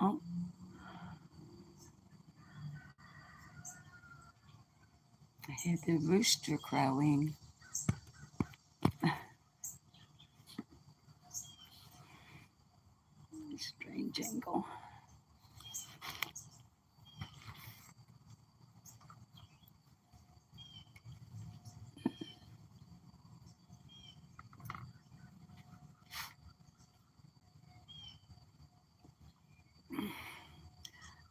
Oh, I hear the rooster crowing. Strange angle.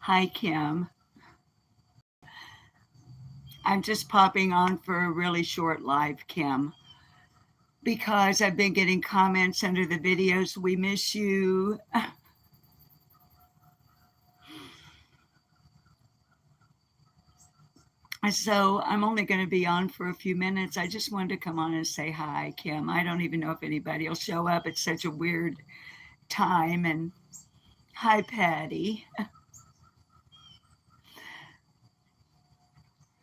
Hi, Kim. I'm just popping on for a really short live, Kim, because I've been getting comments under the videos. We miss you. So I'm only going to be on for a few minutes. I just wanted to come on and say hi, Kim. I don't even know if anybody will show up. It's such a weird time. And hi, Patty.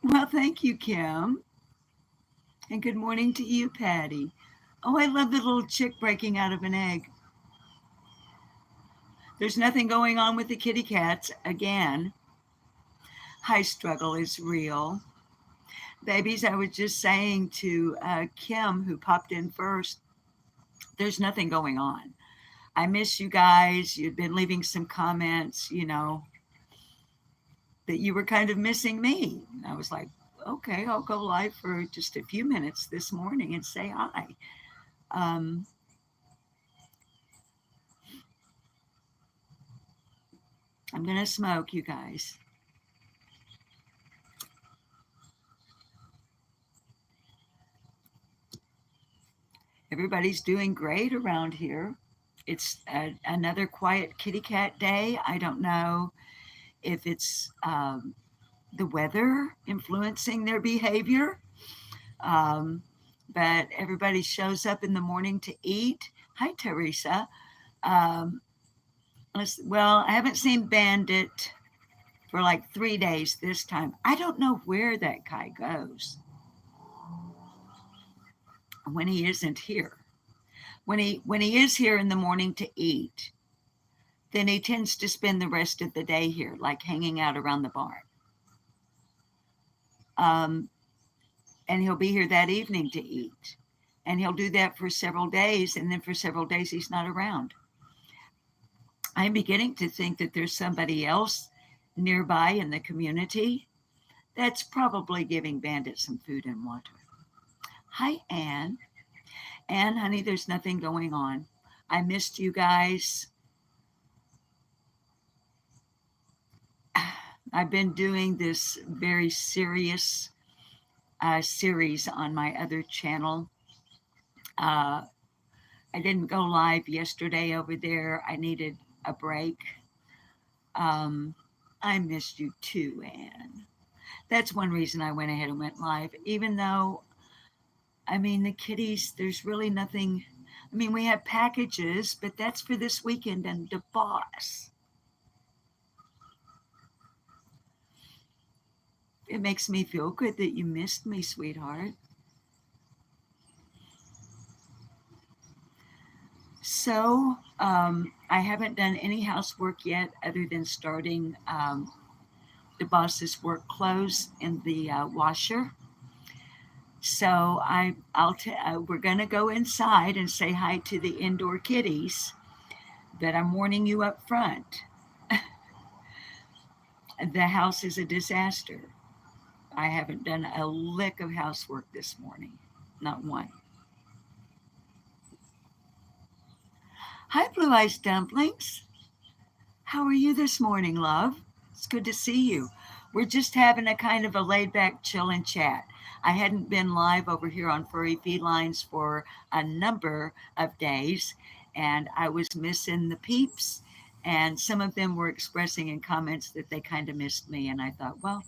Well, thank you, Kim. And good morning to you, Patty. Oh, I love the little chick breaking out of an egg. There's nothing going on with the kitty cats again. High struggle is real. Babies, I was just saying to Kim, who popped in first, there's nothing going on. I miss you guys. You've been leaving some comments, that you were kind of missing me. And I was like, okay, I'll go live for just a few minutes this morning and say hi. Um, I'm going to smoke, you guys. Everybody's doing great around here. It's another quiet kitty cat day. I don't know if it's the weather influencing their behavior, um, but everybody shows up in the morning to eat. Hi, Teresa. Um, well, I haven't seen Bandit for like 3 days this time. I don't know where that guy goes when he isn't here. When he is here in the morning to eat, then he tends to spend the rest of the day here, like hanging out around the barn. Um, and he'll be here that evening to eat. And he'll do that for several days, and then for several days he's not around. I'm beginning to think that there's somebody else nearby in the community that's probably giving Bandit some food and water. Hi, Anne. Anne, honey, there's nothing going on. I missed you guys. I've been doing this very serious series on my other channel. I didn't go live yesterday over there. I needed a break. I missed you too, Anne. That's one reason I went ahead and went live, even though, I mean, the kitties, there's really nothing. I mean, we have packages, but that's for this weekend and the boss. It makes me feel good that you missed me, sweetheart. So, I haven't done any housework yet other than starting the boss's work clothes in the washer. So we're going to go inside and say hi to the indoor kitties, but I'm warning you up front. The house is a disaster. I haven't done a lick of housework this morning, not one. Hi, Blue Eyes Dumplings. How are you this morning, love? It's good to see you. We're just having a kind of a laid back chill and chat. I hadn't been live over here on Furry Felines for a number of days, and I was missing the peeps, and some of them were expressing in comments that they kind of missed me, and I thought, well,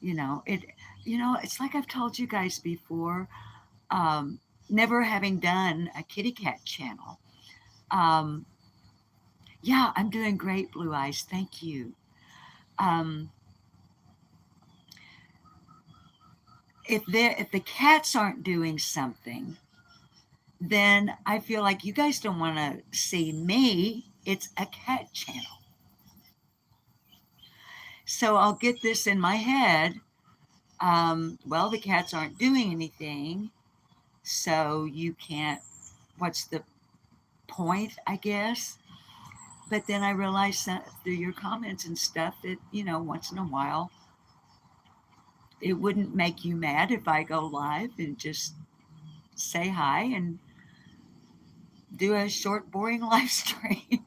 it's like I've told you guys before, never having done a kitty cat channel. Yeah, I'm doing great, Blue Eyes. Thank you. If the cats aren't doing something, then I feel like you guys don't want to see me. It's a cat channel. So I'll get this in my head. Well, the cats aren't doing anything, so you can't, what's the point, I guess? But then I realized that through your comments and stuff that, once in a while, it wouldn't make you mad if I go live and just say hi and do a short, boring live stream.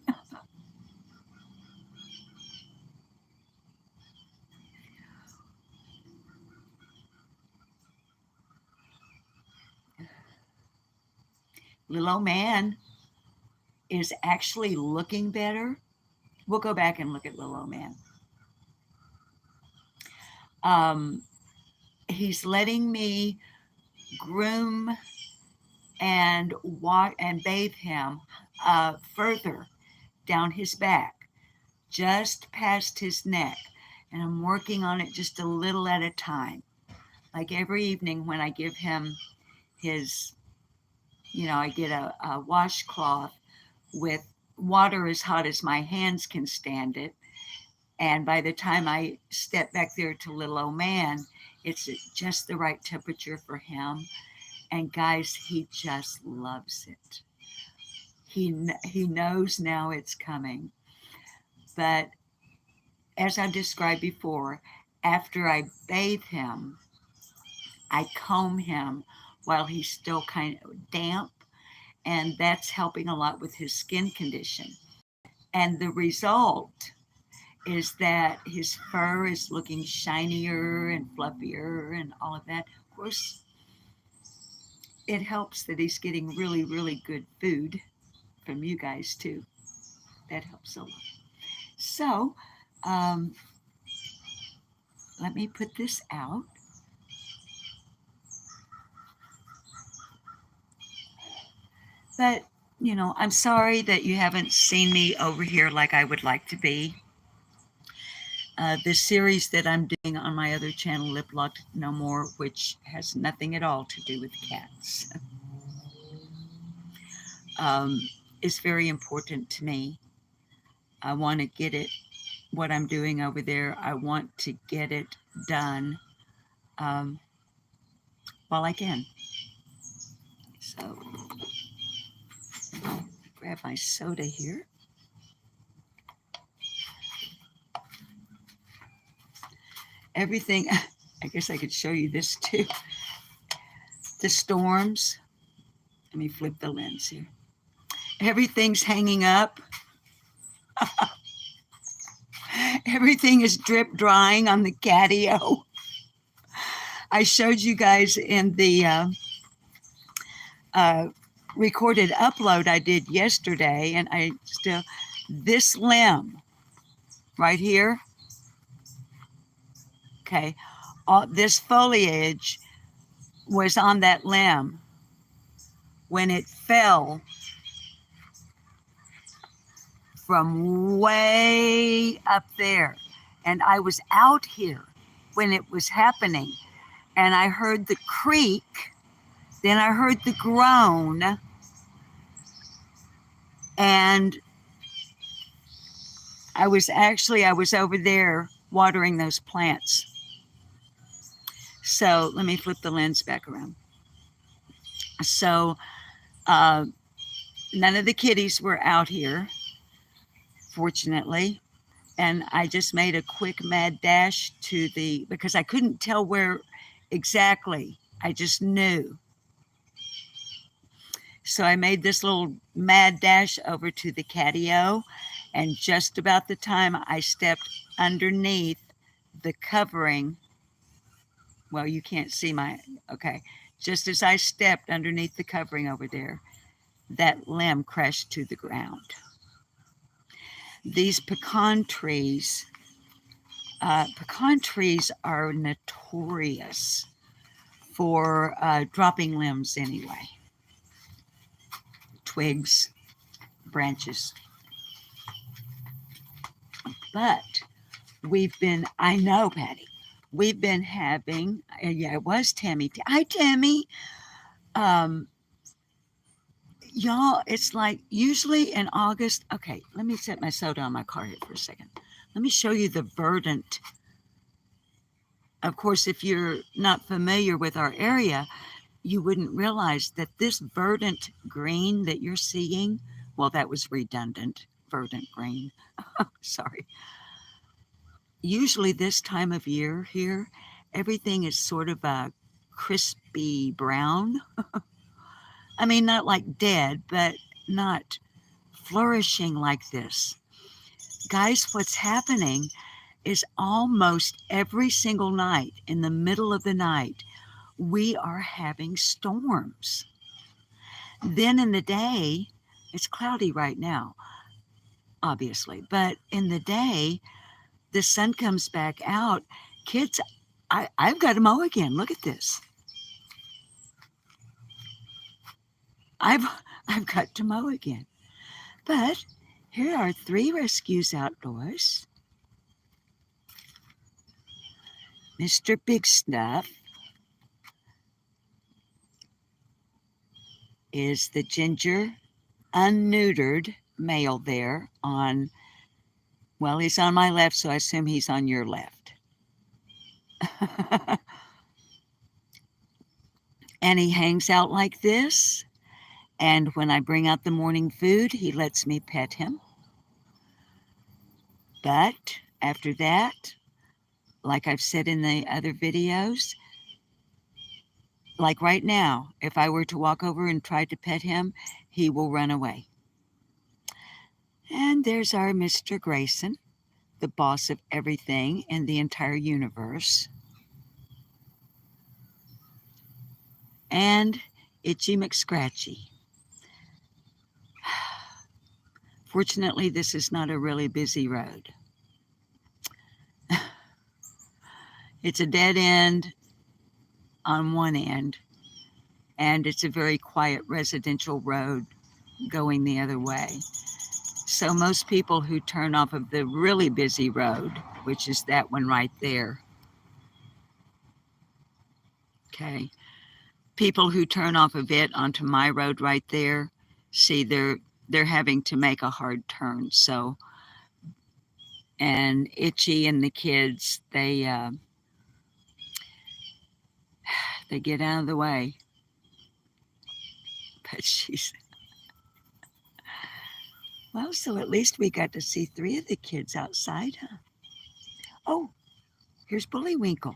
Little old man is actually looking better. We'll go back and look at little old man. Um, he's letting me groom and walk and bathe him further down his back, just past his neck. And I'm working on it just a little at a time. Like every evening when I give him his, I get a washcloth with water as hot as my hands can stand it. And by the time I step back there to little old man, it's just the right temperature for him. And guys, he just loves it. He knows now it's coming. But as I described before, after I bathe him, I comb him while he's still kind of damp, and that's helping a lot with his skin condition. And the result is that his fur is looking shinier and fluffier and all of that. Of course, it helps that he's getting really, really good food from you guys too. That helps a lot. So, um, let me put this out. But, I'm sorry that you haven't seen me over here like I would like to be. The series that I'm doing on my other channel, Lip Locked No More, which has nothing at all to do with cats, is very important to me. I want to get it, what I'm doing over there, I want to get it done while I can. So, I'll grab my soda here. Everything, I guess I could show you this too. The storms. Let me flip the lens here. Everything's hanging up. Everything is drip drying on the catio. I showed you guys in the recorded upload I did yesterday, and I still, this limb right here, okay, all this foliage was on that limb when it fell from way up there. And I was out here when it was happening, and I heard the creak, then I heard the groan, and I was over there watering those plants. So let me flip the lens back around. So none of the kitties were out here, fortunately. And I just made a quick mad dash to because I couldn't tell where exactly. I just knew. So I made this little mad dash over to the catio, and just about the time I stepped underneath the covering, well, you can't see okay. Just as I stepped underneath the covering over there, that limb crashed to the ground. These pecan trees are notorious for dropping limbs anyway. Twigs, branches. But I know, Patty, we've been having, yeah, it was Tammy. Hi, Tammy. Y'all, it's like usually in August. Okay, let me set my soda on my car here for a second. Let me show you the verdant. Of course, if you're not familiar with our area, you wouldn't realize that this verdant green that you're seeing, well, that was redundant, verdant green. Sorry. Usually this time of year here, everything is sort of a crispy brown. I mean, not like dead, but not flourishing like this. Guys, what's happening is almost every single night, in the middle of the night, we are having storms. Then in the day, it's cloudy right now, obviously, but in the day, the sun comes back out. Kids, I've got to mow again. Look at this. I've I've got to mow again. But here are 3 rescues outdoors. Mr. Big Stuff is the ginger, unneutered male there on, well, he's on my left, so I assume he's on your left. And he hangs out like this. And when I bring out the morning food, he lets me pet him. But after that, like I've said in the other videos, like right now, if I were to walk over and try to pet him, he will run away. And there's our Mr. Grayson, the boss of everything in the entire universe. And Itchy McScratchy. Fortunately, this is not a really busy road. It's a dead end on one end, and it's a very quiet residential road going the other way. So most people who turn off of the really busy road, which is that one right there, okay, people who turn off of it onto my road right there, see, they're having to make a hard turn. So, and Itchy and the kids, they get out of the way. But she's, well, so at least we got to see 3 of the kids outside, huh? Oh, here's Bullywinkel.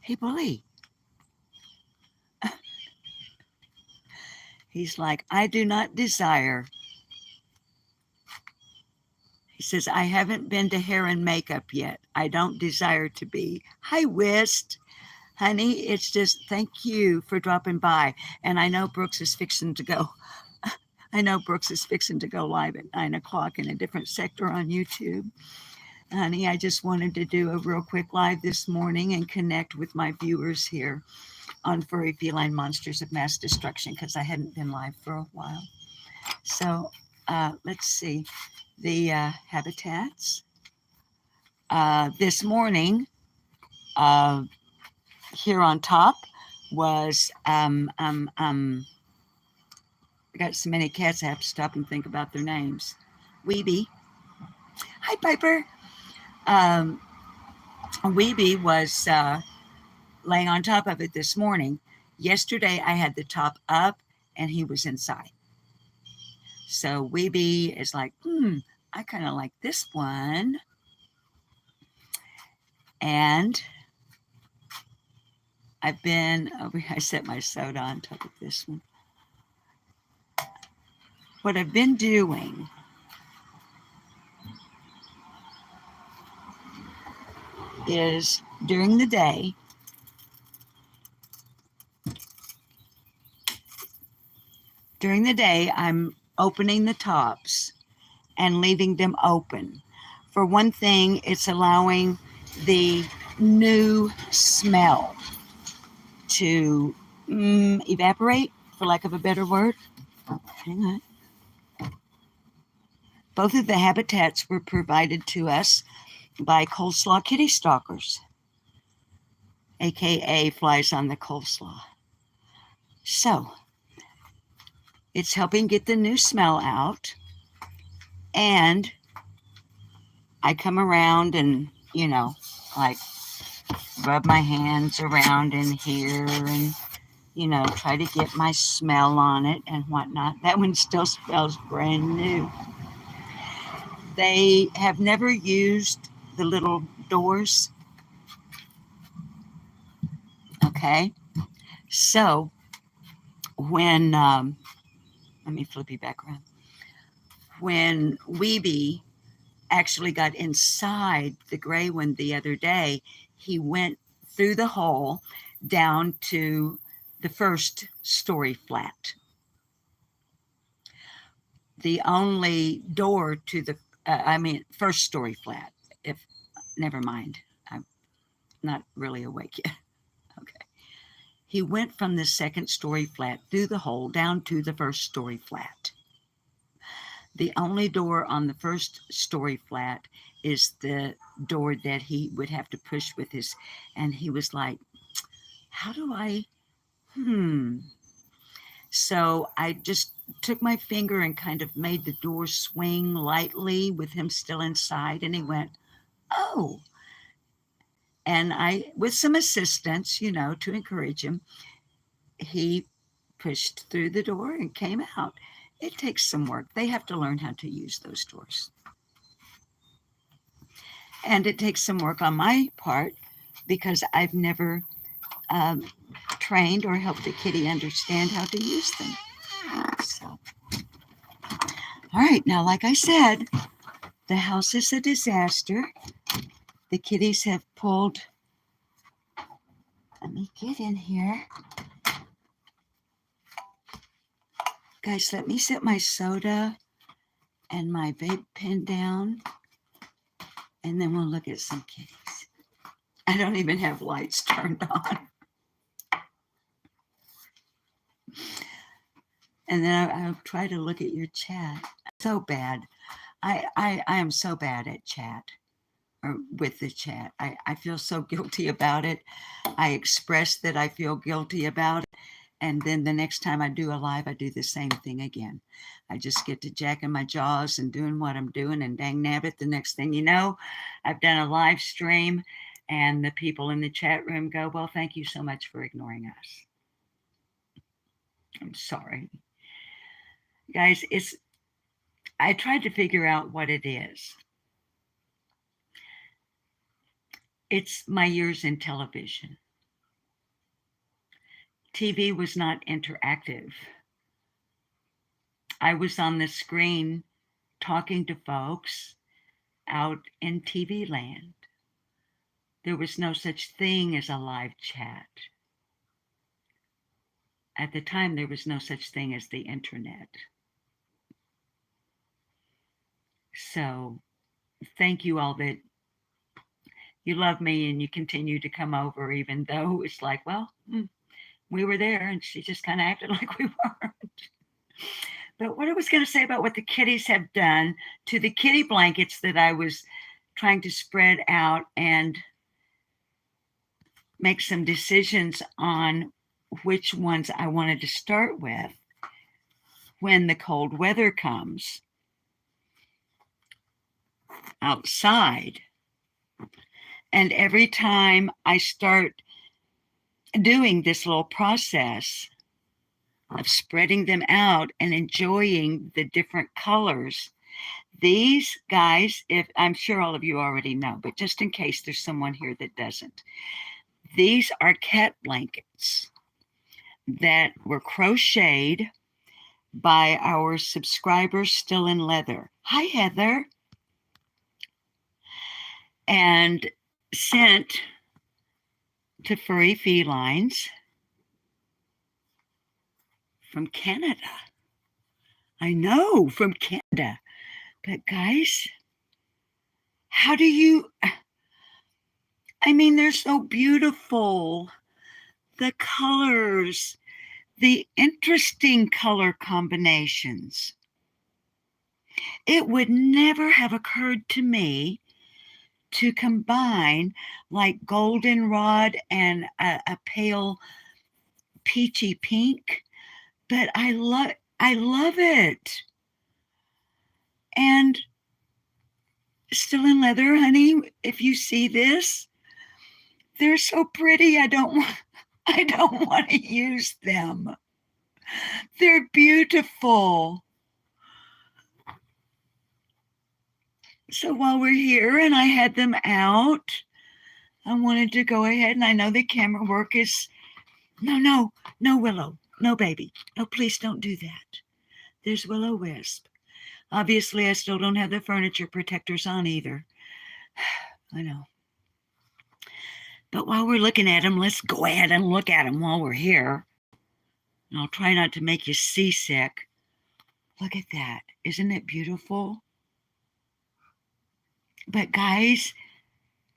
Hey, Bully. He's like, I do not desire. He says, I haven't been to hair and makeup yet. I don't desire to be. Hi, Whist. Honey, it's just thank you for dropping by. And I know Brooks is fixing to go. I know Brooks is fixing to go live at 9 o'clock in a different sector on YouTube. Honey, I just wanted to do a real quick live this morning and connect with my viewers here on Furry Feline Monsters of Mass Destruction because I hadn't been live for a while. So let's see. The habitats. This morning, here on top was, I got so many cats I have to stop and think about their names. Weeby. Hi, Piper. Weeby was laying on top of it this morning. Yesterday, I had the top up and he was inside. So Weeby is like, I kind of like this one. And I set my soda on top of this one. What I've been doing is during the day, I'm opening the tops and leaving them open. For one thing, it's allowing the new smell to evaporate, for lack of a better word. Hang on. Both of the habitats were provided to us by Coleslaw Kitty Stalkers, aka Flies on the Coleslaw. So It's helping get the new smell out. And I come around and, like rub my hands around in here and, try to get my smell on it and whatnot. That one still smells brand new. They have never used the little doors. Okay. So when, let me flip you back around. When Weeby actually got inside the gray one the other day, he went through the hole down to the first story flat. The only door to the, first story flat. If, never mind, I'm not really awake yet. Okay. He went from the second story flat through the hole down to the first story flat. The only door on the first story flat is the door that he would have to push with his, and he was like, how do I, So I just took my finger and kind of made the door swing lightly with him still inside, and he went, oh. And I, with some assistance, to encourage him, he pushed through the door and came out. It takes some work. They have to learn how to use those doors. And it takes some work on my part because I've never trained or helped a kitty understand how to use them. So, all right, now, like I said, the house is a disaster. The kitties have pulled, let me get in here. Guys, let me set my soda and my vape pen down, and then we'll look at some kitties. I don't even have lights turned on. And then I'll try to look at your chat. So bad. I am so bad at chat, or with the chat. I feel so guilty about it. I express that I feel guilty about it. And then the next time I do a live, I do the same thing again. I just get to jacking my jaws and doing what I'm doing, and dang nabbit, the next thing you know, I've done a live stream and the people in the chat room go, well, thank you so much for ignoring us. I'm sorry. Guys, I tried to figure out what it is. It's my years in television. TV was not interactive. I was on the screen talking to folks out in TV land. There was no such thing as a live chat. At the time, there was no such thing as the internet. So thank you all that you love me and you continue to come over, even though it's like, well, we were there and she just kind of acted like we weren't. But what I was going to say about what the kitties have done to the kitty blankets that I was trying to spread out and make some decisions on which ones I wanted to start with when the cold weather comes outside. And every time I start doing this little process of spreading them out and enjoying the different colors, these guys, if I'm sure all of you already know, but just in case there's someone here that doesn't, these are cat blankets that were crocheted by our subscriber Still in Leather. Hi, Heather. And sent to Furry Felines from Canada. I know, from Canada. But guys, how do you, they're so beautiful. The colors, the interesting color combinations. It would never have occurred to me to combine like goldenrod and a pale peachy pink, but I I love it. And still in leather, honey, if you see this, they're so pretty. I don't want to use them. They're beautiful. So while we're here and I had them out, I wanted to go ahead, and I know the camera work is no, Willow, no, baby, no, please don't do that. There's Willow Wisp. Obviously, I still don't have the furniture protectors on either. I know. But while we're looking at them, let's go ahead and look at them while we're here. And I'll try not to make you seasick. Look at that. Isn't it beautiful? But guys,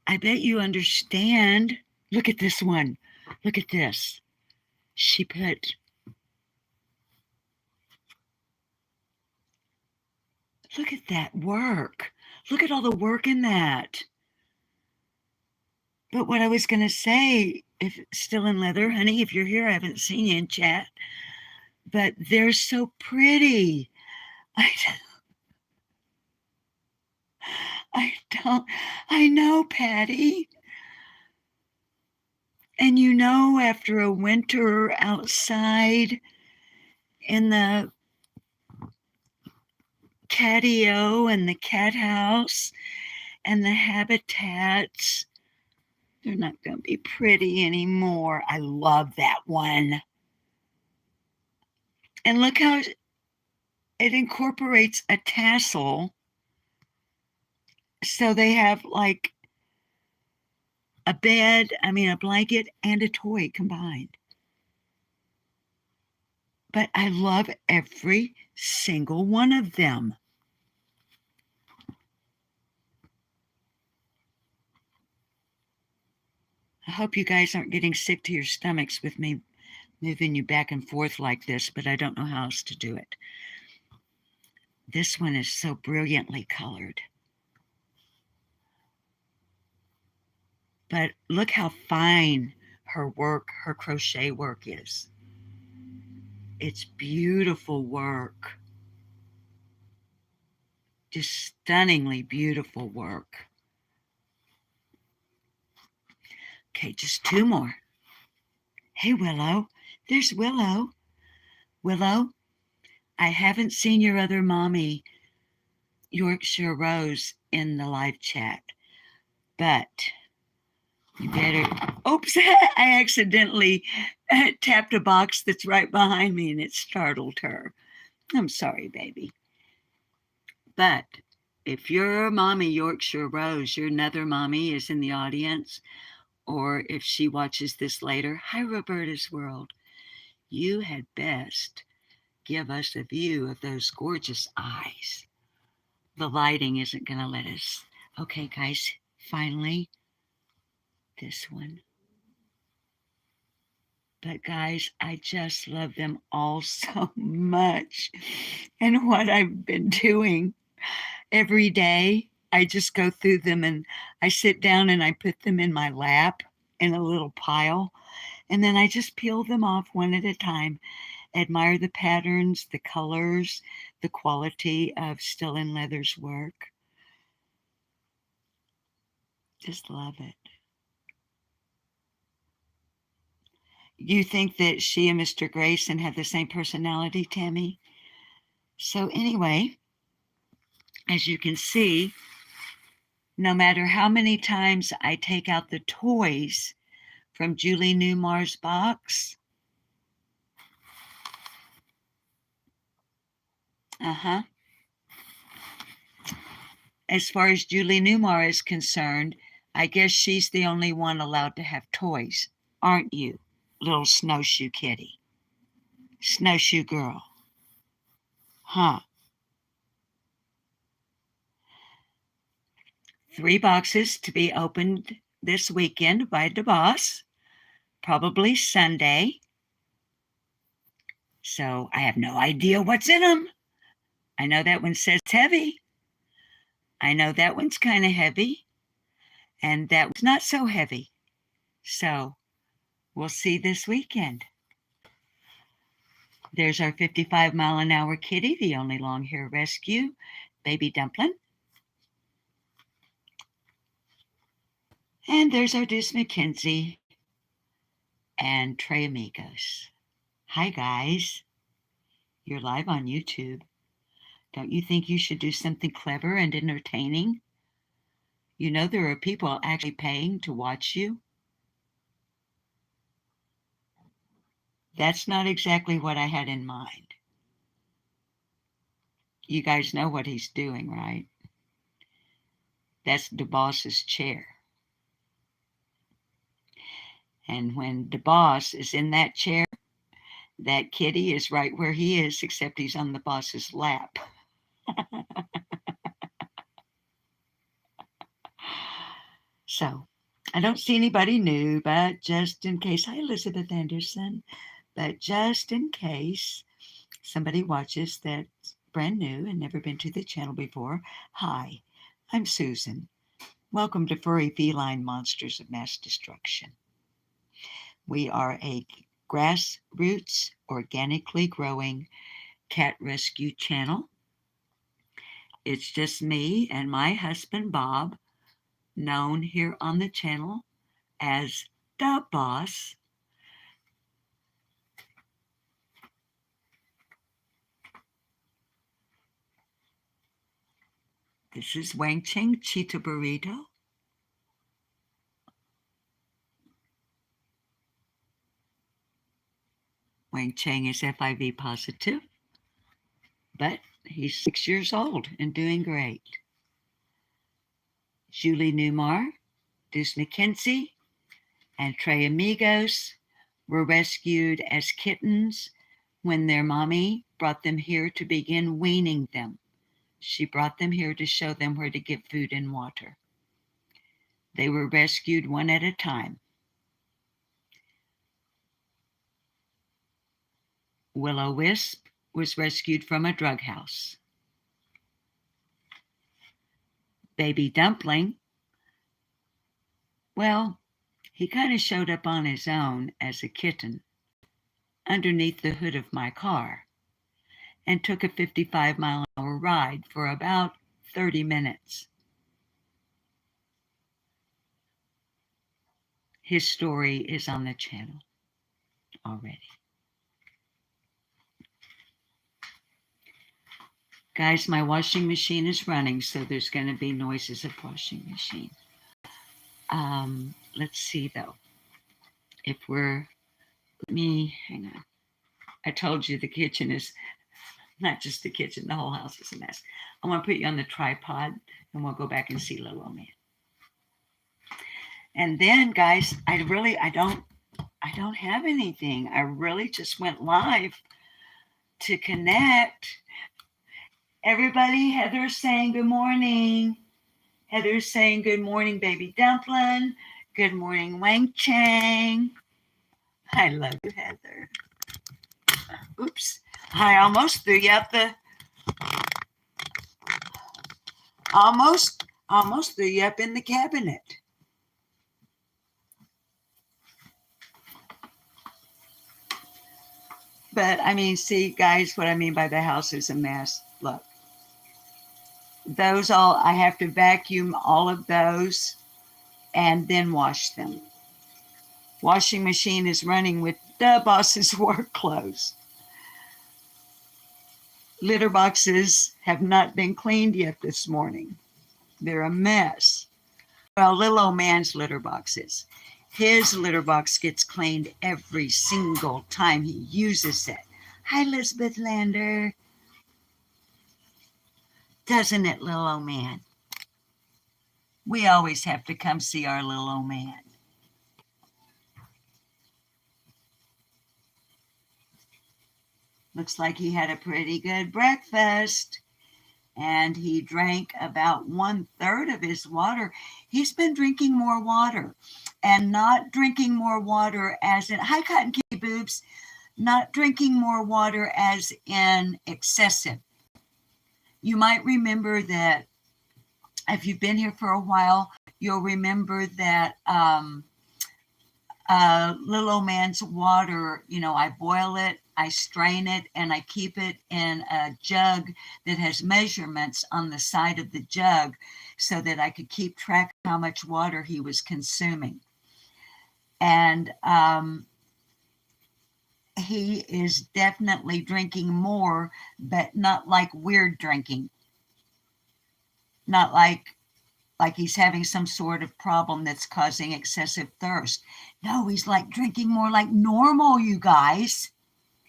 I bet you understand. Look at this one. Look at this. She put, look at that work. Look at all the work in that. But what I was going to say, if still in leather, honey, if you're here, I haven't seen you in chat, but they're so pretty. I know, Patty. And you know, after a winter outside in the catio and the cat house and the habitats, they're not going to be pretty anymore. I love that one. And look how it incorporates a tassel. So they have like a blanket and a toy combined. But I love every single one of them. I hope you guys aren't getting sick to your stomachs with me moving you back and forth like this, but I don't know how else to do it. This one is so brilliantly colored. But look how fine her work, her crochet work is. It's beautiful work. Just stunningly beautiful work. Okay, just two more. Hey, Willow. There's Willow. Willow, I haven't seen your other mommy, Yorkshire Rose, in the live chat, but you better. Oops, I accidentally tapped a box that's right behind me and it startled her. I'm sorry, baby. But if your mommy, Yorkshire Rose, your nether mommy, is in the audience, or if she watches this later, hi, Roberta's World, you had best give us a view of those gorgeous eyes. The lighting isn't going to let us. Okay, guys, finally, this one. But guys, I just love them all so much. And what I've been doing every day, I just go through them and I sit down and I put them in my lap in a little pile. And then I just peel them off one at a time, admire the patterns, the colors, the quality of Still in Leather's work. Just love it. You think that she and Mr. Grayson have the same personality, Tammy? So anyway, as you can see, no matter how many times I take out the toys from Julie Newmar's box, as far as Julie Newmar is concerned, I guess she's the only one allowed to have toys, aren't you, little snowshoe kitty? Snowshoe girl. Huh. 3 boxes to be opened this weekend by DeBoss, probably Sunday. So I have no idea what's in them. I know that one says heavy. I know that one's kind of heavy. And that one's not so heavy. So we'll see this weekend. There's our 55-mile-an-hour kitty, the only long-hair rescue, Baby Dumpling. And there's our Deuce McKenzie and Trey Amigos. Hi, guys. You're live on YouTube. Don't you think you should do something clever and entertaining? You know there are people actually paying to watch you. That's not exactly what I had in mind. You guys know what he's doing, right? That's the boss's chair. And when the boss is in that chair, that kitty is right where he is, except he's on the boss's lap. So, I don't see anybody new, but just in case, hi Elizabeth Anderson, but just in case somebody watches that's brand new and never been to the channel before, hi, I'm Susan. Welcome to Furry Feline Monsters of Mass Destruction. We are a grassroots, organically growing cat rescue channel. It's just me and my husband Bob, known here on the channel as the boss. This is Wang Cheng Cheetah Burrito. Wang Cheng is FIV positive, but he's 6 years old and doing great. Julie Newmar, Deuce McKenzie, and Trey Amigos were rescued as kittens when their mommy brought them here to begin weaning them. She brought them here to show them where to get food and water. They were rescued one at a time. Willow Wisp was rescued from a drug house. Baby Dumpling, well, he kind of showed up on his own as a kitten underneath the hood of my car and took a 55-mile-an-hour ride for about 30 minutes. His story is on the channel already. Guys, my washing machine is running, so there's going to be noises of washing machine. Let's see, though. Let me, hang on. I told you the kitchen is, not just the kitchen, the whole house is a mess. I'm going to put you on the tripod, and we'll go back and see little old man. And then, guys, I don't have anything. I really just went live to connect. Everybody, Heather's saying good morning. Heather's saying good morning, Baby Dumpling. Good morning, Wang Cheng. I love you, Heather. Oops. I almost threw you up almost threw you up in the cabinet. But I mean, see, guys, what I mean by the house is a mess. Look. I have to vacuum all of those and then wash them. Washing machine is running with the boss's work clothes. Litter boxes have not been cleaned yet this morning. They're a mess. Well, little old man's litter boxes. His litter box gets cleaned every single time he uses it. Hi, Elizabeth Lander. Doesn't it, little old man? We always have to come see our little old man. Looks like he had a pretty good breakfast. And he drank about 1/3 of his water. He's been drinking more water. And not drinking more water as in, hi, Cotton Kitty Boobs. Not drinking more water as in excessive. You might remember that if you've been here for a while, you'll remember that little old man's water, I boil it I strain it and I keep it in a jug that has measurements on the side of the jug so that I could keep track of how much water he was consuming. And he is definitely drinking more, but not like weird drinking. Not like he's having some sort of problem that's causing excessive thirst. No, he's like drinking more like normal, you guys,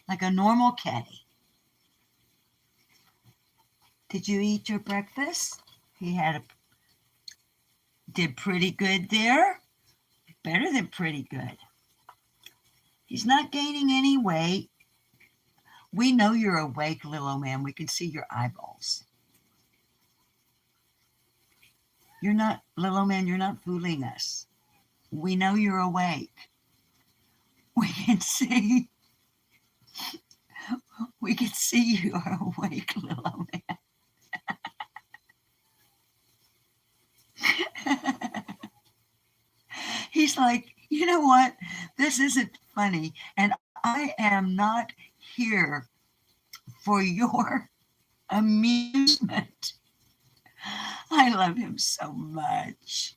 like a normal kitty. Did you eat your breakfast? He did pretty good there. Better than pretty good. He's not gaining any weight. We know you're awake, little man. We can see your eyeballs. You're not, little man, you're not fooling us. We know you're awake. We can see. We can see you are awake, little man. He's like, you know what? This isn't funny. And I am not here for your amusement. I love him so much.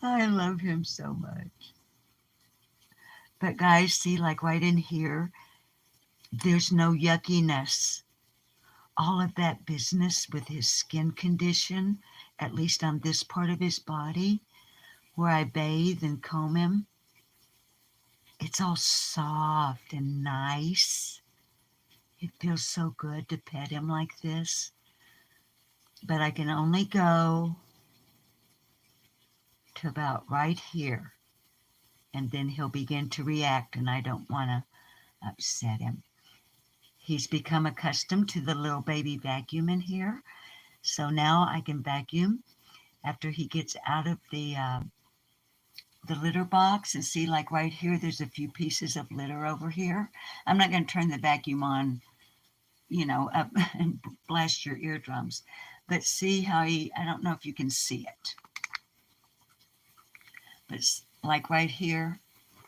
I love him so much. But guys, see, like right in here, there's no yuckiness. All of that business with his skin condition, at least on this part of his body, where I bathe and comb him, it's all soft and nice. It feels so good to pet him like this. But I can only go to about right here. And then he'll begin to react, and I don't want to upset him. He's become accustomed to the little baby vacuum in here. So now I can vacuum after he gets out of the litter box, and see, like right here, there's a few pieces of litter over here. I'm not going to turn the vacuum on, up and blast your eardrums. But see how I don't know if you can see it. But like right here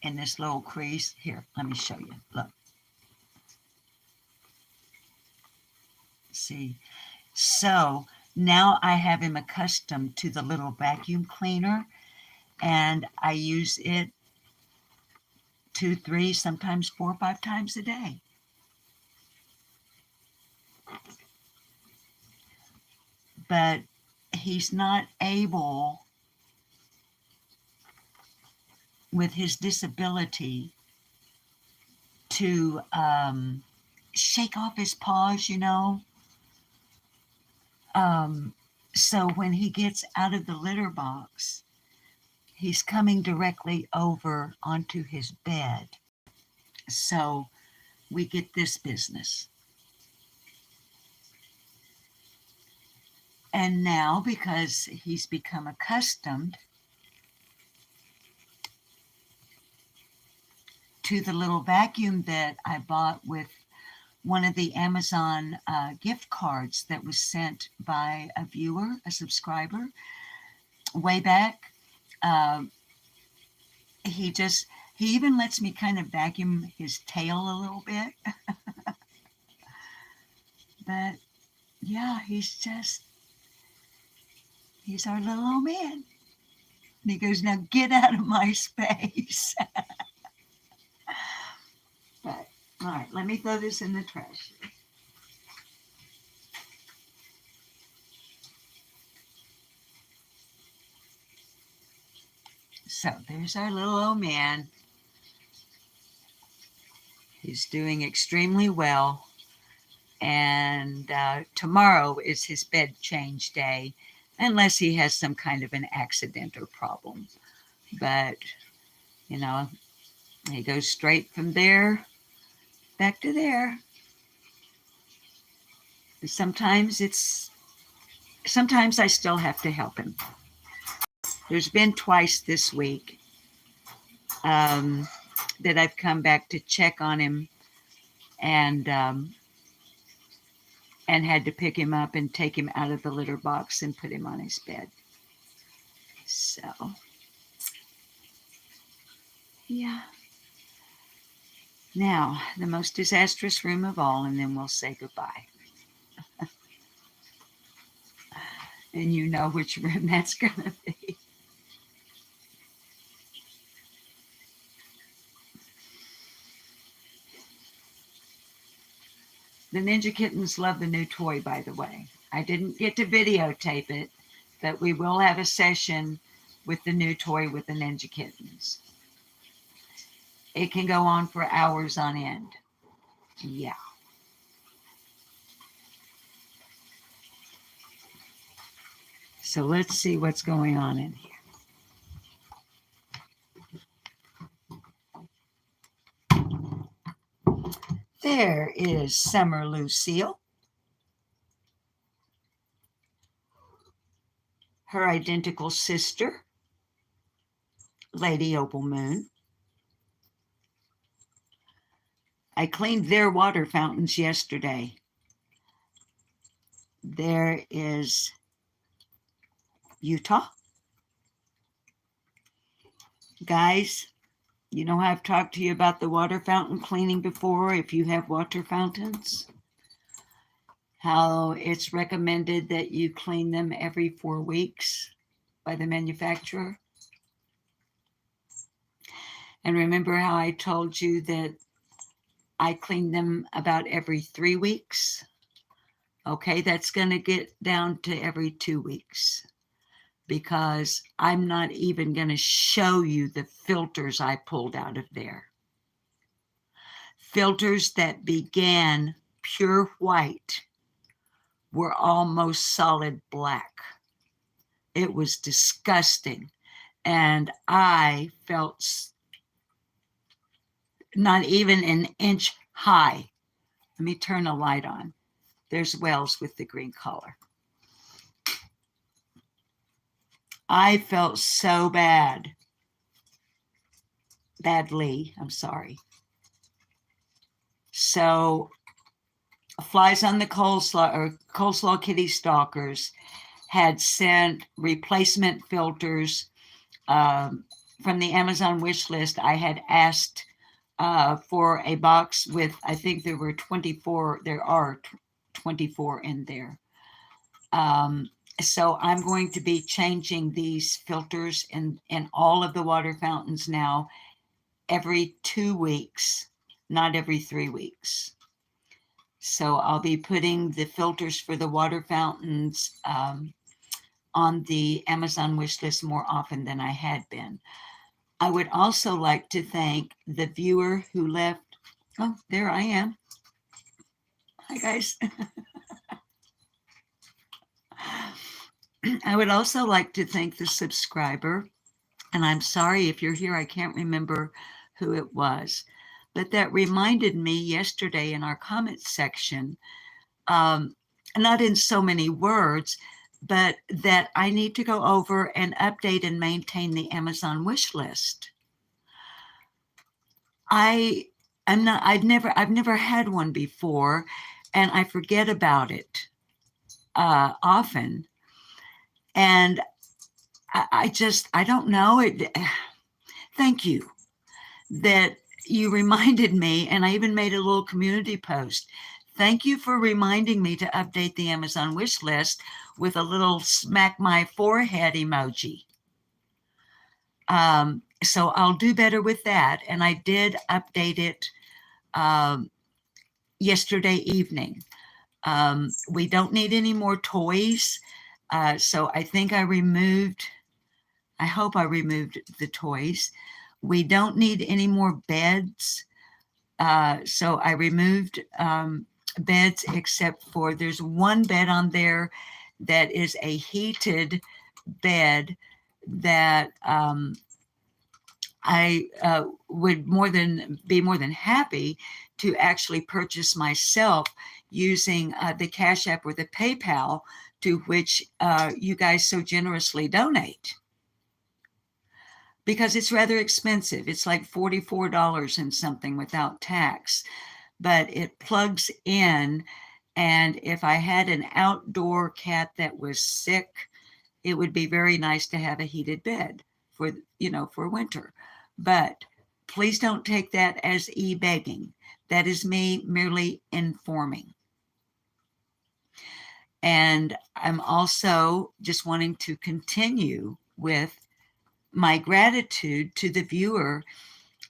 in this little crease, here, let me show you. Look. See? So now I have him accustomed to the little vacuum cleaner, and I use it 2, 3, sometimes 4 or 5 times a day. But he's not able, with his disability, to shake off his paws, So when he gets out of the litter box, he's coming directly over onto his bed. So we get this business. And now, because he's become accustomed to the little vacuum that I bought with one of the Amazon gift cards that was sent by a viewer, a subscriber, way back, he even lets me kind of vacuum his tail a little bit. But yeah, he's our little old man. And he goes, now get out of my space. But, all right, let me throw this in the trash. So there's our little old man. He's doing extremely well. And tomorrow is his bed change day, unless he has some kind of an accident or problem. But, he goes straight from there back to there. Sometimes I still have to help him. There's been twice this week that I've come back to check on him and had to pick him up and take him out of the litter box and put him on his bed. So, yeah. Now, the most disastrous room of all, and then we'll say goodbye. And you know which room that's going to be. The Ninja Kittens love the new toy, by the way. I didn't get to videotape it, but we will have a session with the new toy with the Ninja Kittens. It can go on for hours on end. Yeah. So let's see what's going on in here. There is Summer Lucille. Her identical sister, Lady Opal Moon. I cleaned their water fountains yesterday. There is Utah. Guys, you know I've talked to you about the water fountain cleaning before if you have water fountains. How it's recommended that you clean them every 4 weeks by the manufacturer. And remember how I told you that I clean them about every 3 weeks? Okay, that's going to get down to every 2 weeks because I'm not even going to show you the filters I pulled out of there. Filters that began pure white were almost solid black. It was disgusting. And I felt not even an inch high. Let me turn a light on. There's Wells with the green collar. I felt so badly. I'm sorry. So Flies on the Coleslaw Kitty Stalkers had sent replacement filters from the Amazon wish list. I had asked for a box with, I think there were 24, there are 24 in there. So I'm going to be changing these filters in all of the water fountains now every 2 weeks, not every 3 weeks. So I'll be putting the filters for the water fountains on the Amazon wish list more often than I had been. I would also like to thank the viewer who left. Oh, there I am. Hi, guys. I would also like to thank the subscriber. And I'm sorry if you're here, I can't remember who it was. But that reminded me yesterday in our comments section, not in so many words, but that I need to go over and update and maintain the Amazon wish list. I've never had one before, and I forget about it often. And I don't know it. Thank you that you reminded me, and I even made a little community post. Thank you for reminding me to update the Amazon wish list with a little smack my forehead emoji. So I'll do better with that. And I did update it yesterday evening. We don't need any more toys. So I think I hope I removed the toys. We don't need any more beds. So I removed beds except for there's one bed on there that is a heated bed that I would be more than happy to actually purchase myself using the Cash App or the PayPal to which you guys so generously donate. Because it's rather expensive. It's like $44 and something without tax, but it plugs in. And if I had an outdoor cat that was sick, it would be very nice to have a heated bed for winter. But Please don't take that as e-begging. That is me merely informing. And I'm also just wanting to continue with my gratitude to the viewer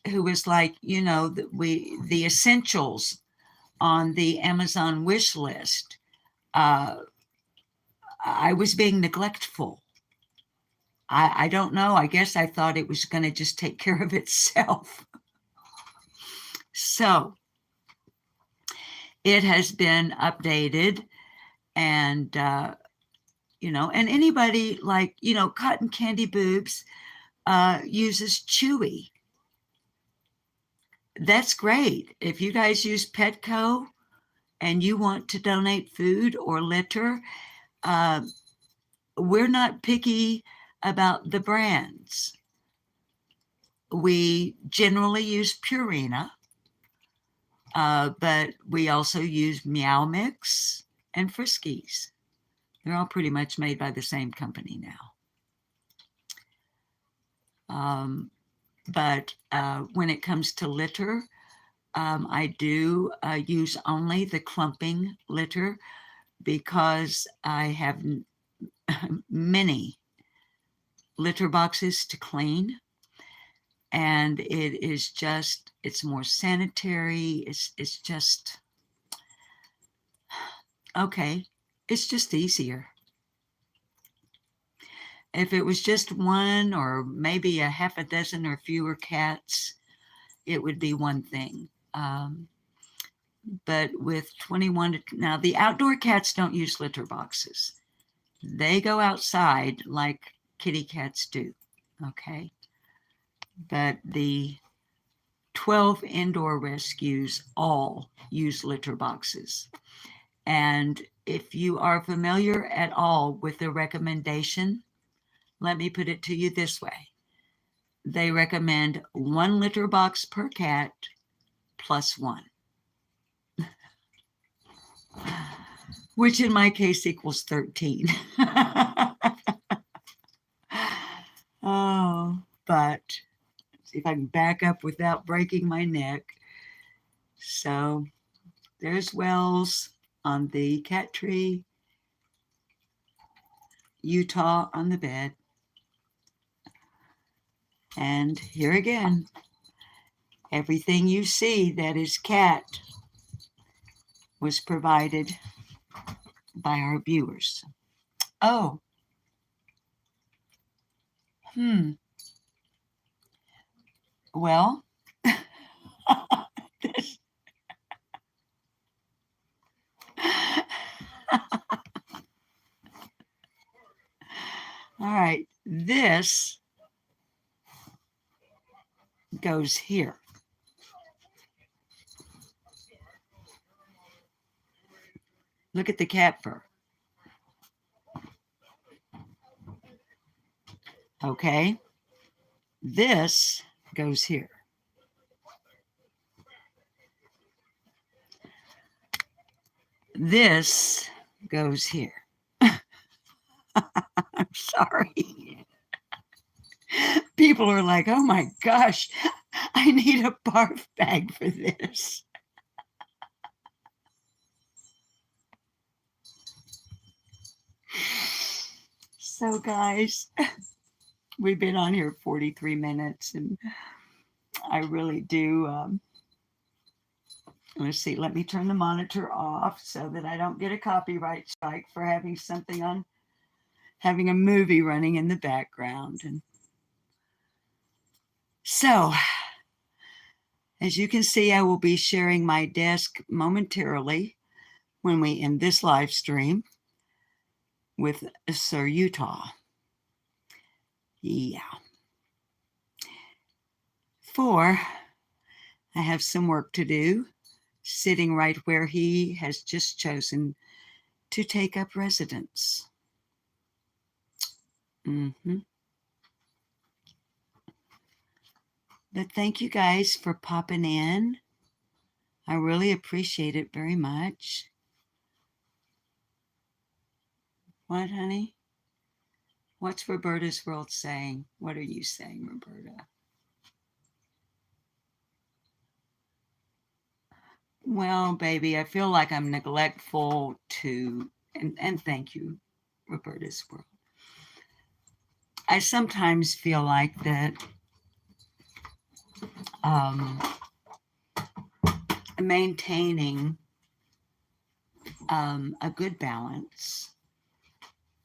who was like, the essentials on the Amazon wish list. I was being neglectful. I don't know. I guess I thought it was going to just take care of itself. So it has been updated, and and anybody like Cotton Candy Boobs uses Chewy. That's great. If you guys use Petco and you want to donate food or litter, we're not picky about the brands. We generally use Purina, but we also use Meow Mix and Friskies. They're all pretty much made by the same company now. But when it comes to litter, I do use only the clumping litter because I have many litter boxes to clean. And it's more sanitary. It's just, okay, it's just easier. If it was just one or maybe a half a dozen or fewer cats, it would be one thing. But with 21, now the outdoor cats don't use litter boxes. They go outside like kitty cats do, okay? But the 12 indoor rescues all use litter boxes. And if you are familiar at all with the recommendation, let me put it to you this way. They recommend 1 litter box per cat plus 1. Which in my case equals 13. Oh, but see if I can back up without breaking my neck. So there's Wells on the cat tree, Utah on the bed. And here again, everything you see that is cat was provided by our viewers. Oh, well, this, all right, this goes here. Look at the cat fur. Okay, this goes here. This goes here. I'm sorry. People are like, oh my gosh, I need a barf bag for this. So, guys, we've been on here 43 minutes, and I really do. Let's see, let me turn the monitor off so that I don't get a copyright strike for having something on, having a movie running in the background. And so, as you can see, I will be sharing my desk momentarily when we end this live stream with Sir Utah. Yeah. For I have some work to do, sitting right where he has just chosen to take up residence. But thank you guys for popping in. I really appreciate it very much. What, honey? What's Roberta's World saying? What are you saying, Roberta? Well, baby, I feel like I'm neglectful to, and thank you, Roberta's World. I sometimes feel like that um, maintaining a good balance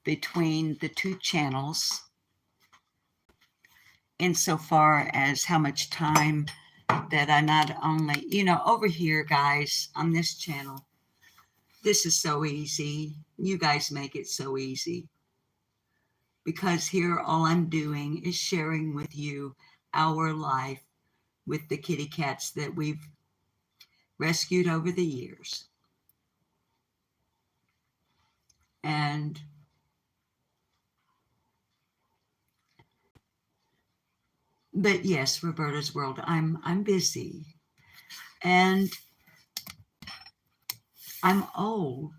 between the two channels, insofar as how much time that I not only, over here, guys, on this channel, this is so easy. You guys make it so easy. Because here, all I'm doing is sharing with you our life with the kitty cats that we've rescued over the years. And but yes, Roberta's World, I'm busy and I'm old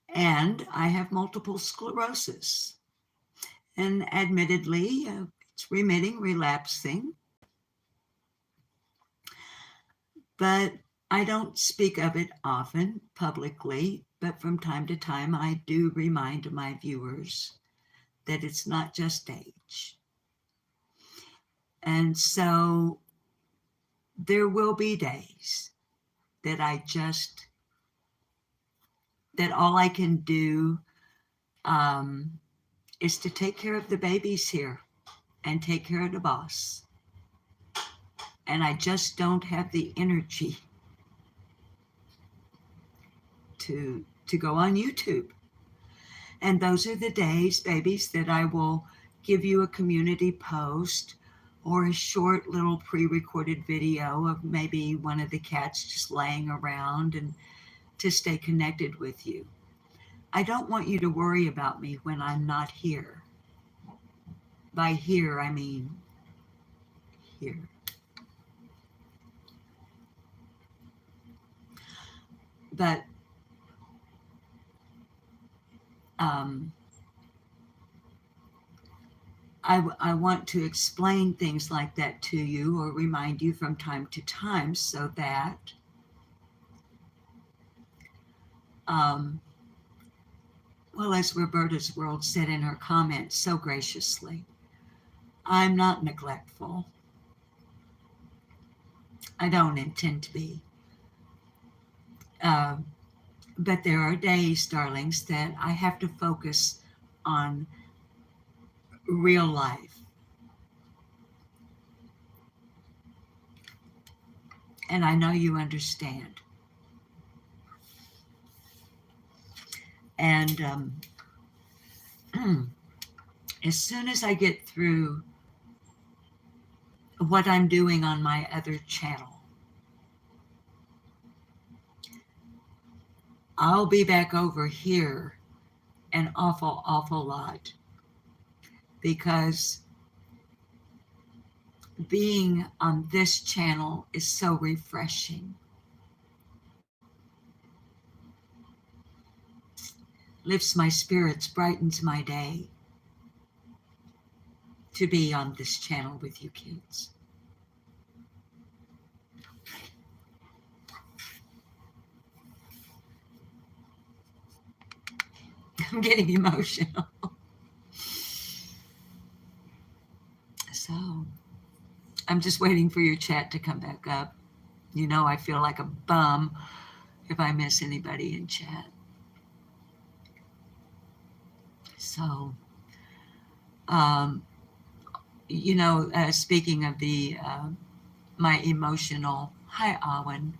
and I have multiple sclerosis. And admittedly, it's remitting, relapsing, but I don't speak of it often publicly, but from time to time I do remind my viewers that it's not just age. And so there will be days that that all I can do is to take care of the babies here and take care of the boss. And I just don't have the energy to go on YouTube. And those are the days, babies, that I will give you a community post or a short little pre-recorded video of maybe one of the cats just laying around and to stay connected with you. I don't want you to worry about me when I'm not here. By here, I mean here. But um, I want to explain things like that to you or remind you from time to time so that well, as Roberta's World said in her comments so graciously, I'm not neglectful. I don't intend to be. Uh, but there are days, darlings, that I have to focus on real life. And I know you understand. And as soon as I get through what I'm doing on my other channel, I'll be back over here an awful, awful lot because being on this channel is so refreshing. Lifts my spirits, brightens my day to be on this channel with you kids. I'm getting emotional. So I'm just waiting for your chat to come back up. You know, I feel like a bum if I miss anybody in chat. So, speaking of my emotional, hi, Awen.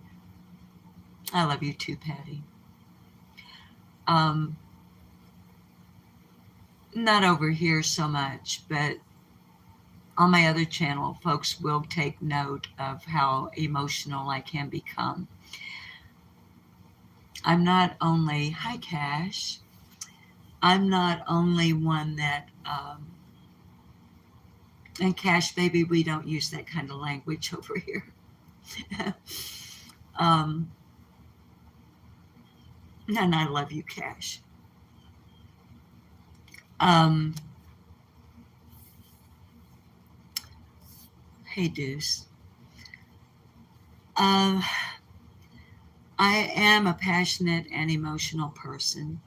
I love you too, Patty. Not over here so much, but on my other channel, folks will take note of how emotional I can become. I'm not only, hi, Cash. I'm not only one that, and Cash, baby, we don't use that kind of language over here. And I love you, Cash. Hey, Deuce. Uh, I am a passionate and emotional person.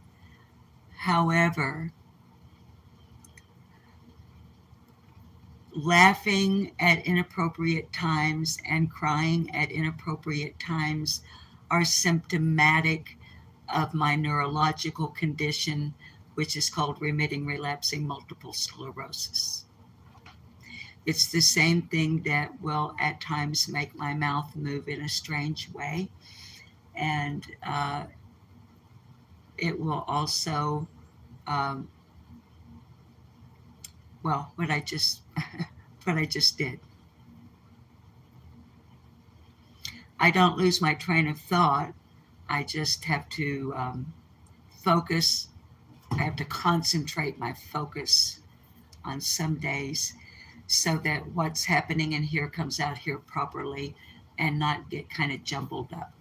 However, laughing at inappropriate times and crying at inappropriate times are symptomatic of my neurological condition, which is called remitting relapsing multiple sclerosis. It's the same thing that will at times make my mouth move in a strange way. And it will also, um, well, what I just, what I just did. I don't lose my train of thought. I just have to focus. I have to concentrate my focus on some days so that what's happening in here comes out here properly and not get kind of jumbled up.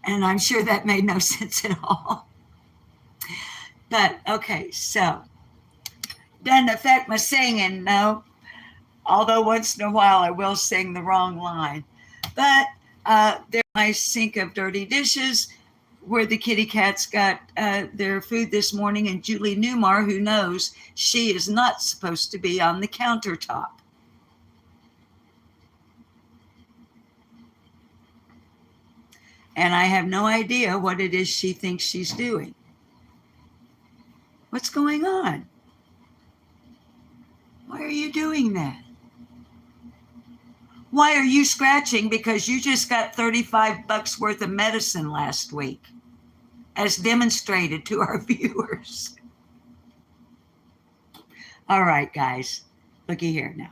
And I'm sure that made no sense at all. But okay, so doesn't affect my singing, no. Although once in a while I will sing the wrong line. But there's my sink of dirty dishes where the kitty cats got their food this morning, and Julie Newmar, who knows she is not supposed to be on the countertop. And I have no idea what it is she thinks she's doing. What's going on? Why are you doing that? Why are you scratching? Because you just got $35 worth of medicine last week, as demonstrated to our viewers. All right, guys, looky here now.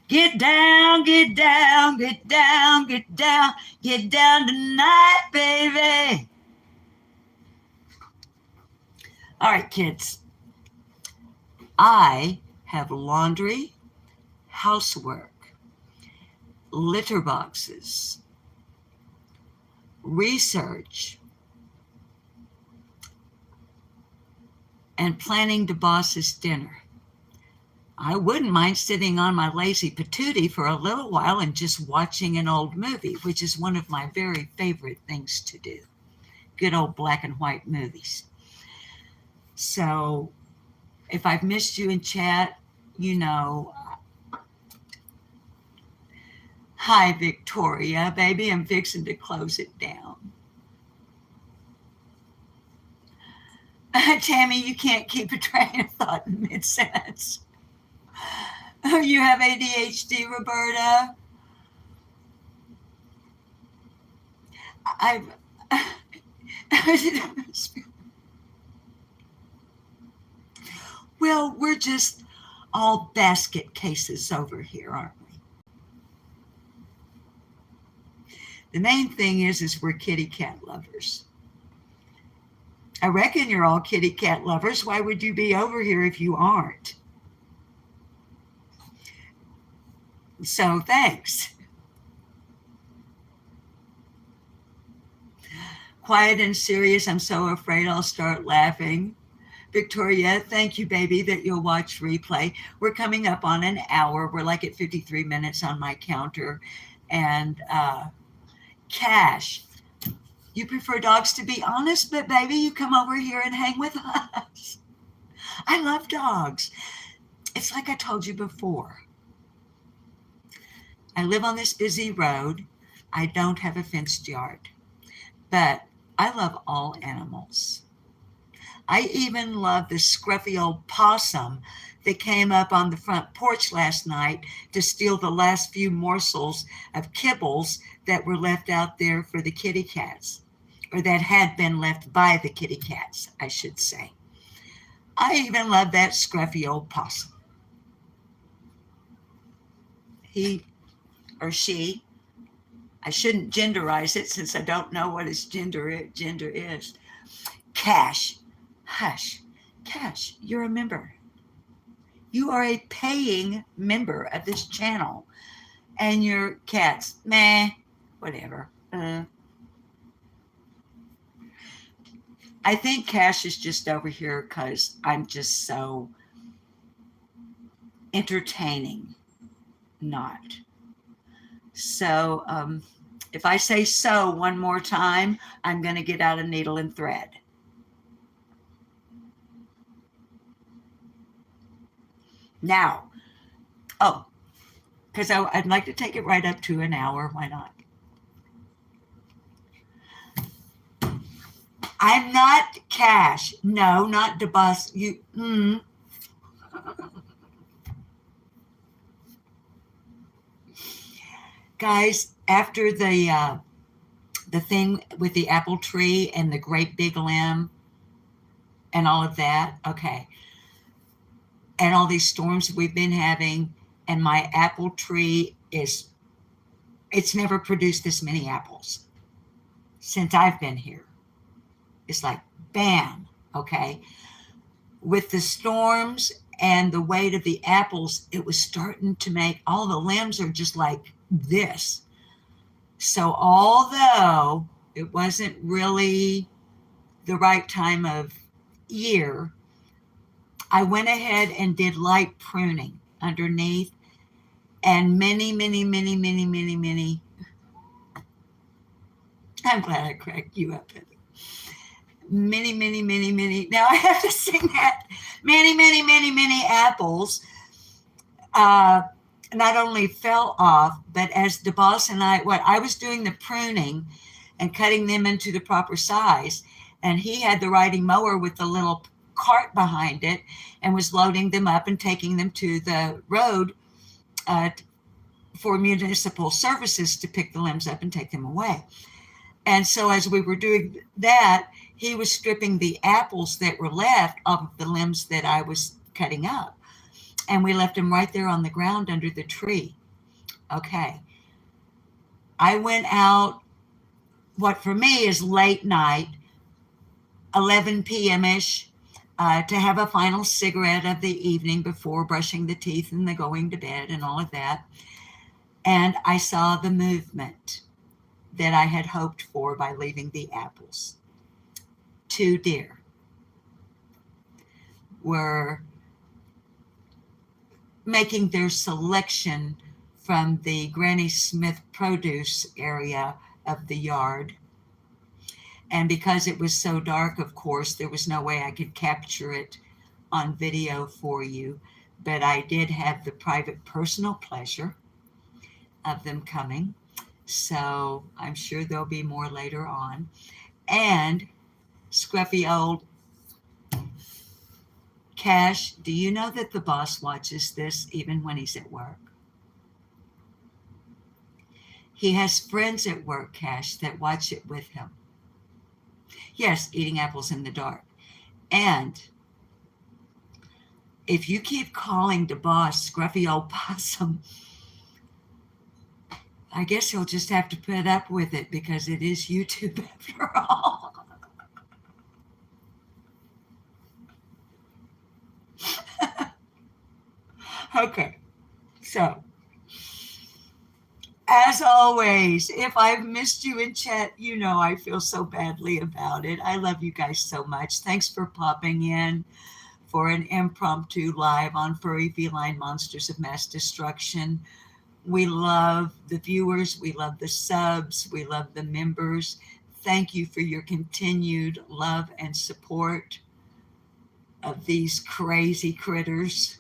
Get down, get down, get down, get down, get down tonight, baby. All right, kids. I have laundry, housework, litter boxes, research, and planning the boss's dinner. I wouldn't mind sitting on my lazy patootie for a little while and just watching an old movie, which is one of my very favorite things to do. Good old black and white movies. So if I've missed you in chat, you know. Hi, Victoria, baby. I'm fixing to close it down. Tammy, you can't keep a train of thought in mid-sentence. Oh, you have ADHD, Roberta? I've... Well, we're just all basket cases over here, aren't we? The main thing is we're kitty cat lovers. I reckon you're all kitty cat lovers. Why would you be over here if you aren't? So thanks. Quiet and serious. I'm so afraid I'll start laughing. Victoria, thank you, baby, that you'll watch replay. We're coming up on an hour. We're like at 53 minutes on my counter. And Cash, you prefer dogs to be honest, but baby, you come over here and hang with us. I love dogs. It's like I told you before. I live on this busy road. I don't have a fenced yard, but I love all animals. I even love the scruffy old possum that came up on the front porch last night to steal the last few morsels of kibbles that were left out there for the kitty cats, or that had been left by the kitty cats, I should say. I even love that scruffy old possum. He or she, I shouldn't genderize it since I don't know what his gender is. Cash, hush. Cash, you're a member. You are a paying member of this channel. And your cats, meh, whatever. I think Cash is just over here because I'm just so entertaining. not. So if I say so one more time, I'm going to get out a needle and thread. Now, oh, because I'd like to take it right up to an hour. Why not? I'm not Cash. No, not DeBus. You. Guys, after the thing with the apple tree and the great big limb and all of that, okay, and all these storms we've been having, and my apple tree it's never produced this many apples since I've been here. It's like bam, okay. With the storms and the weight of the apples, it was starting to make all the limbs are just like this. So although it wasn't really the right time of year, I went ahead and did light pruning underneath, and many, I'm glad I cracked you up. Many. Now I have to sing that. Many apples not only fell off, but as the boss and I was doing the pruning and cutting them into the proper size, and he had the riding mower with the little cart behind it and was loading them up and taking them to the road uh, for municipal services to pick the limbs up and take them away. And so as we were doing that, he was stripping the apples that were left off of the limbs that I was cutting up. And we left them right there on the ground under the tree. Okay. I went out, what for me is late night, 11 p.m.-ish, to have a final cigarette of the evening before brushing the teeth and the going to bed and all of that. And I saw the movement that I had hoped for by leaving the apples. 2 deer were making their selection from the Granny Smith produce area of the yard. And because it was so dark, of course, there was no way I could capture it on video for you. But I did have the private personal pleasure of them coming. So I'm sure there'll be more later on. And scruffy old Cash, do you know that the boss watches this even when he's at work? He has friends at work, Cash, that watch it with him. Yes, eating apples in the dark. And if you keep calling the boss scruffy old possum, I guess he'll just have to put up with it because it is YouTube after all. Okay, so as always, if I've missed you in chat, you know I feel so badly about it. I love you guys so much. Thanks for popping in for an impromptu live on Furry Feline Monsters of Mass Destruction. We love the viewers. We love the subs. We love the members. Thank you for your continued love and support of these crazy critters.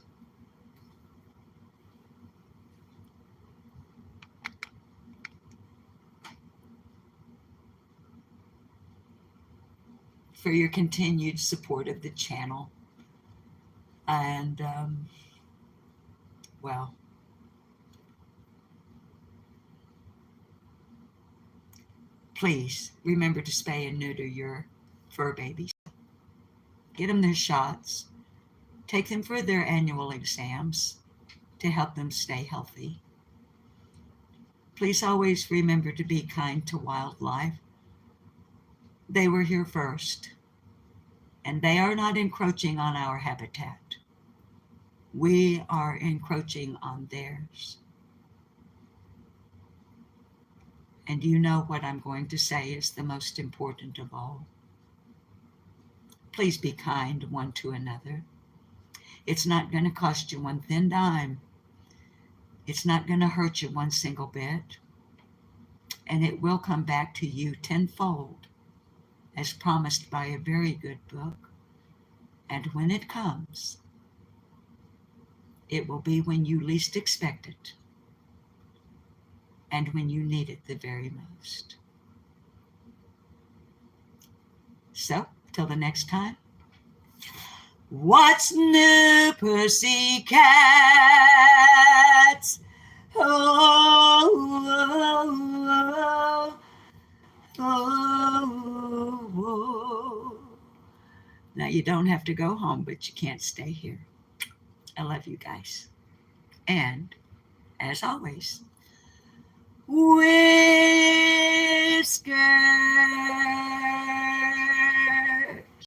For your continued support of the channel. And, well, please remember to spay and neuter your fur babies. Get them their shots. Take them for their annual exams to help them stay healthy. Please always remember to be kind to wildlife. They were here first, and they are not encroaching on our habitat. We are encroaching on theirs. And you know what I'm going to say is the most important of all. Please be kind one to another. It's not going to cost you one thin dime It's not going to hurt you one single bit, and it will come back to you tenfold, as promised by a very good book. And when it comes, it will be when you least expect it and when you need it the very most. So, till the next time, what's new, pussycats? Oh, oh, oh, oh. Now, you don't have to go home, but you can't stay here. I love you guys. And, as always, Whisker.